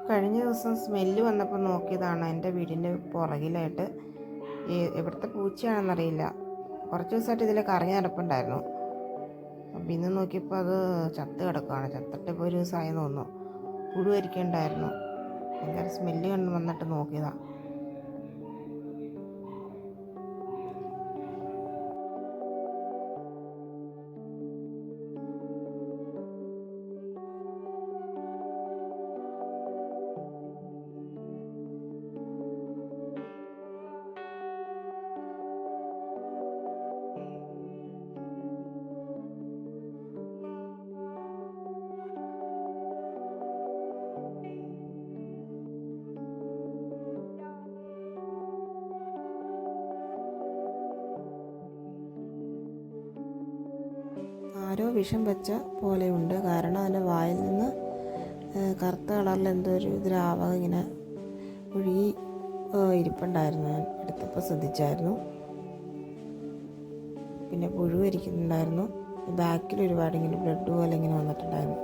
കഴിഞ്ഞ ദിവസം സ്മെല്ല് വന്നപ്പോൾ നോക്കിയതാണ്. എൻ്റെ വീടിൻ്റെ പുറകിലായിട്ട് എവിടുത്തെ പൂച്ചയാണെന്നറിയില്ല, കുറച്ച് ദിവസമായിട്ട് ഇതിൽ കറങ്ങി നടപ്പുണ്ടായിരുന്നു. അപ്പം ഇന്ന് നോക്കിയപ്പോൾ അത് ചത്ത് കിടക്കുകയാണ്. ചത്തിട്ട് ഇപ്പോൾ ഒരു ദിവസമായി തോന്നുന്നു. പുഴുവരിക്കുണ്ടായിരുന്നു. ഭയങ്കര സ്മെല്ല് കണ്ട് വന്നിട്ട് നോക്കിയതാണ്. ആരോ വിഷം വെച്ച പോലെയുണ്ട്. കാരണം അതിൻ്റെ വായിൽ നിന്ന് കറുത്ത കളറിൽ എന്തോ ഒരു ദ്രാവകം ഇങ്ങനെ ഒഴുകി ഇരിപ്പുണ്ടായിരുന്നു. ഞാൻ എടുത്തപ്പോൾ ശ്രദ്ധിച്ചായിരുന്നു. പിന്നെ പുഴു ഇരിക്കുന്നുണ്ടായിരുന്നു. ബാക്കിൽ ഒരുപാട് ഇങ്ങനെ ബ്ലഡ് പോലെ ഇങ്ങനെ വന്നിട്ടുണ്ടായിരുന്നു.